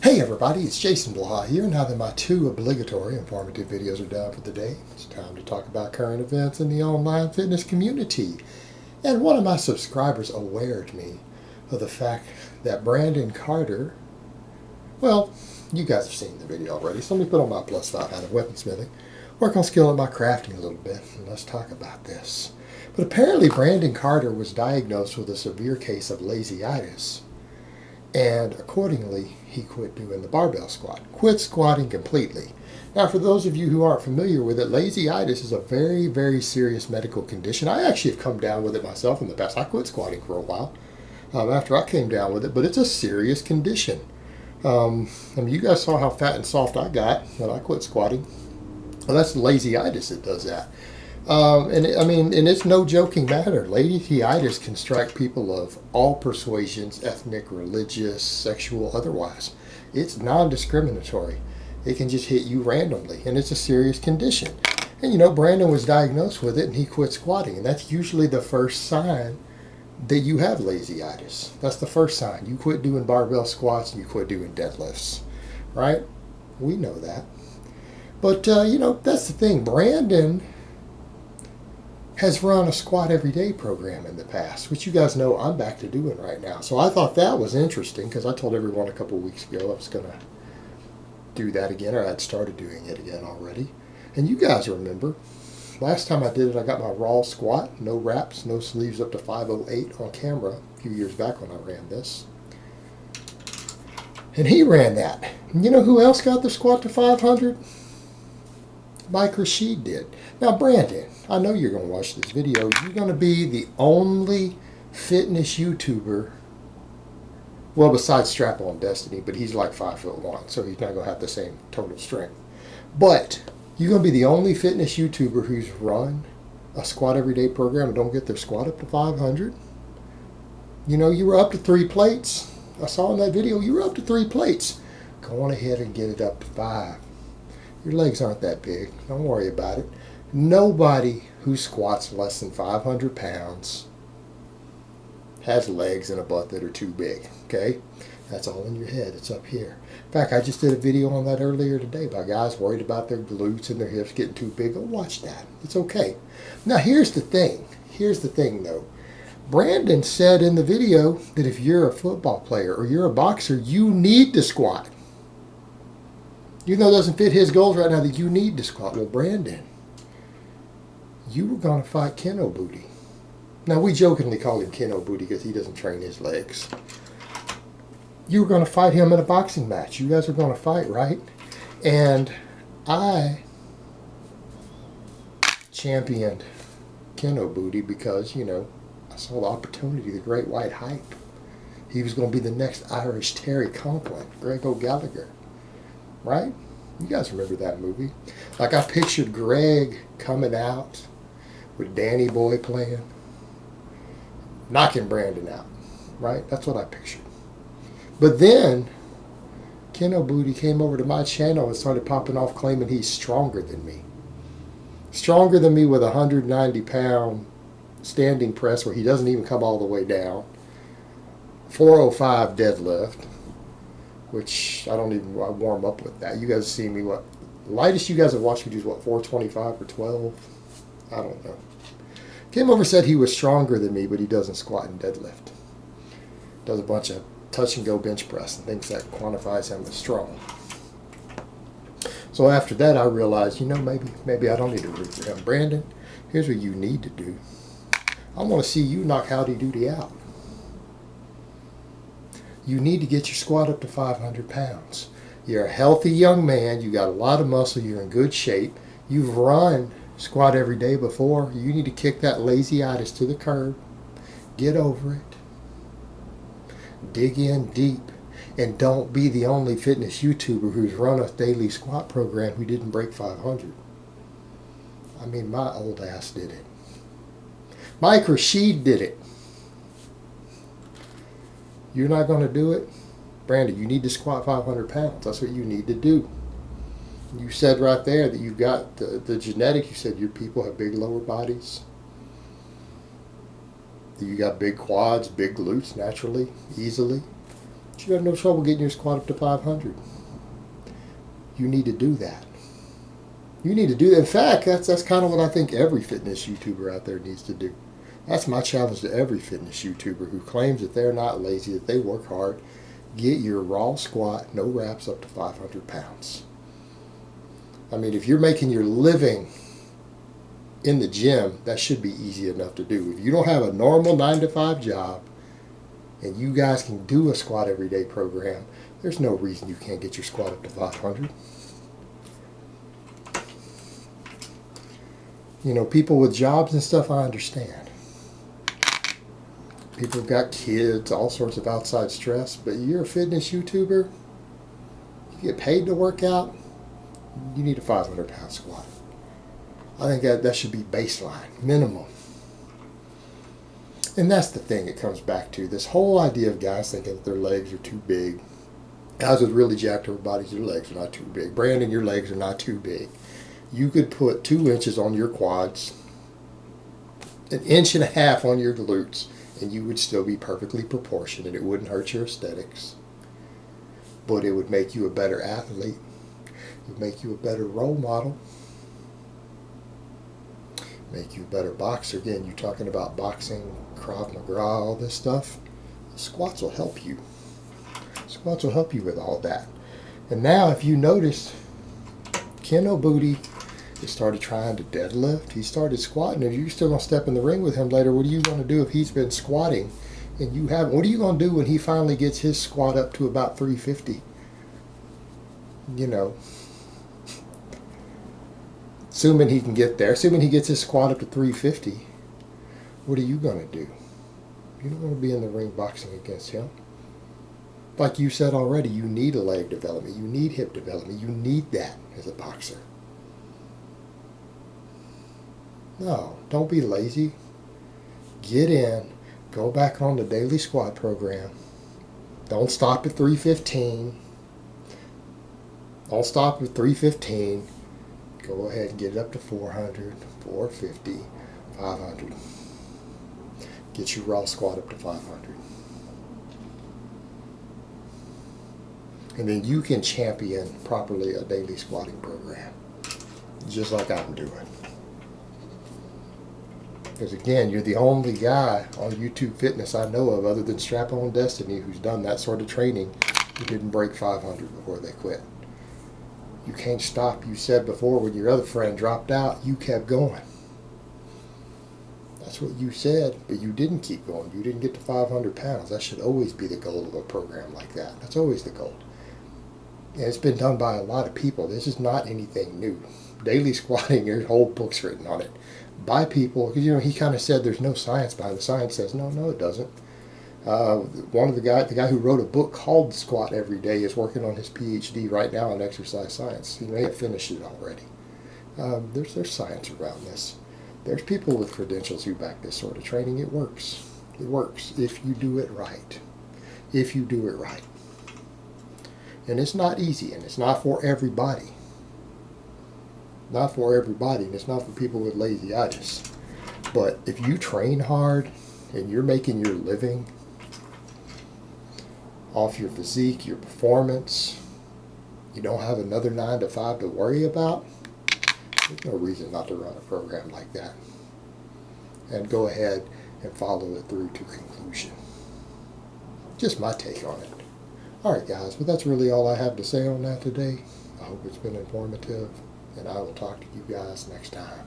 Hey everybody, it's Jason Blaha here. Now that my two obligatory informative videos are done for the day, it's time to talk about current events in the online fitness community. And one of my subscribers awared me of the fact that Brandon Carter, well, you guys have seen the video already, so let me put on my +5 out of weaponsmithing, work on skilling my crafting a little bit, and let's talk about this. But apparently Brandon Carter was diagnosed with a severe case of Lazyitis. And accordingly, he quit doing the barbell squat, quit squatting completely. Now, for those of you who aren't familiar with it, Lazyitis is a very, very serious medical condition. I actually have come down with it myself in the past. I quit squatting for a while after I came down with it, but it's a serious condition. You guys saw how fat and soft I got when I quit squatting. Well, that's Lazyitis that does that. And it's no joking matter. Lazyitis can strike people of all persuasions, ethnic, religious, sexual, otherwise. It's non-discriminatory. It can just hit you randomly, and it's a serious condition. And Brandon was diagnosed with it, and he quit squatting, and that's usually the first sign that you have Lazyitis. That's the first sign. You quit doing barbell squats, and you quit doing deadlifts, right? We know that. But, that's the thing. Brandon has run a squat every day program in the past, which you guys know I'm back to doing right now. So I thought that was interesting because I told everyone a couple of weeks ago I was going to do that again, or I'd started doing it again already. And you guys remember, last time I did it, I got my raw squat, no wraps, no sleeves up to 508 on camera a few years back when I ran this. And he ran that. And you know who else got the squat to 500? Mike Rashid did. Now, Brandon, I know you're going to watch this video. You're going to be the only fitness YouTuber, well, besides Strap On Destiny, but he's like 5'1", so he's not going to have the same total strength. But you're going to be the only fitness YouTuber who's run a squat everyday program and don't get their squat up to 500. You were up to 3 plates. I saw in that video you were up to 3 plates. Go on ahead and get it up to 5. Your legs aren't that big. Don't worry about it. Nobody who squats less than 500 pounds has legs and a butt that are too big, okay? That's all in your head. It's up here. In fact, I just did a video on that earlier today by guys worried about their glutes and their hips getting too big. Go watch that. It's okay. Now, here's the thing. Here's the thing, though. Brandon said in the video that if you're a football player or you're a boxer, you need to squat. Even though it doesn't fit his goals right now that you need to squat. Well, Brandon, you were going to fight Keno Booty. Now, we jokingly call him Keno Booty because he doesn't train his legs. You were going to fight him in a boxing match. You guys were going to fight, right? And I championed Keno Booty because, I saw the opportunity, the great white hype. He was going to be the next Irish Terry Conklin, Greg O'Gallagher. Right? You guys remember that movie? Like, I pictured Greg coming out with Danny Boy playing, knocking Brandon out. Right? That's what I pictured. But then, Keno Booty came over to my channel and started popping off claiming he's stronger than me. Stronger than me with a 190-pound standing press where he doesn't even come all the way down. 405 deadlift. Which I warm up with that. You guys see me, what? Lightest you guys have watched me do is what, 425 or 12? I don't know. Came over, said he was stronger than me, but he doesn't squat and deadlift. Does a bunch of touch and go bench press and thinks that quantifies him as strong. So after that I realized, maybe I don't need to root for him. Brandon, here's what you need to do. I want to see you knock Howdy Doody out. You need to get your squat up to 500 pounds. You're a healthy young man. You got a lot of muscle. You're in good shape. You've run squat every day before. You need to kick that Lazyitis to the curb. Get over it. Dig in deep. And don't be the only fitness YouTuber who's run a daily squat program who didn't break 500. My old ass did it. Mike Rashid did it. You're not going to do it? Brandon, you need to squat 500 pounds. That's what you need to do. You said right there that you've got the genetic. You said your people have big lower bodies. You got big quads, big glutes naturally, easily. but you have no trouble getting your squat up to 500. You need to do that. You need to do that. In fact, that's kind of what I think every fitness YouTuber out there needs to do. That's my challenge to every fitness YouTuber who claims that they're not lazy, that they work hard. Get your raw squat, no wraps, up to 500 pounds. I mean, if you're making your living in the gym, that should be easy enough to do. If you don't have a normal 9-to-5 job and you guys can do a squat everyday program, there's no reason you can't get your squat up to 500. You know, people with jobs and stuff, I understand. People have got kids, all sorts of outside stress, but you're a fitness YouTuber, you get paid to work out, you need a 500-pound squat. I think that should be baseline, minimum. And that's the thing it comes back to. This whole idea of guys thinking that their legs are too big. Guys with really jacked up bodies, their legs are not too big. Brandon, your legs are not too big. You could put 2 inches on your quads, 1.5 inches on your glutes, and you would still be perfectly proportioned, and it wouldn't hurt your aesthetics. But it would make you a better athlete. It would make you a better role model. Make you a better boxer. Again, you're talking about boxing, Krav Maga, all this stuff. Squats will help you. Squats will help you with all that. And now, if you notice, Ken O'Booty has started trying to deadlift. He started squatting. If you're still going to step in the ring with him later, what are you going to do if he's been squatting and you haven't? What are you going to do when he finally gets his squat up to about 350? You know, assuming he can get there, assuming he gets his squat up to 350, what are you going to do? You don't want to be in the ring boxing against him. Like you said already, you need a leg development. You need hip development. You need that as a boxer. No, don't be lazy. Get in. Go back on the daily squat program. Don't stop at 315. Don't stop at 315. Go ahead and get it up to 400, 450, 500. Get your raw squat up to 500. And then you can champion properly a daily squatting program, just like I'm doing. Because again, you're the only guy on YouTube Fitness I know of, other than Strap On Destiny, who's done that sort of training, who didn't break 500 before they quit. You can't stop. You said before, when your other friend dropped out, you kept going. That's what you said, but you didn't keep going. You didn't get to 500 pounds. That should always be the goal of a program like that. That's always the goal. And it's been done by a lot of people. This is not anything new. Daily squatting, there's whole books written on it by people. Because, you know, he kind of said there's no science behind it. The science says, no, it doesn't. One of the guy who wrote a book called Squat Every Day is working on his PhD right now in exercise science. He may have finished it already. There's science around this. There's people with credentials who back this sort of training. It works. It works if you do it right. If you do it right. And it's not easy, and it's not for everybody. Not for everybody, and it's not for people with Lazyitis. But if you train hard and you're making your living off your physique, your performance, you don't have another 9 to 5 to worry about, there's no reason not to run a program like that. And go ahead and follow it through to conclusion. Just my take on it. Alright guys, but that's really all I have to say on that today. I hope it's been informative, and I will talk to you guys next time.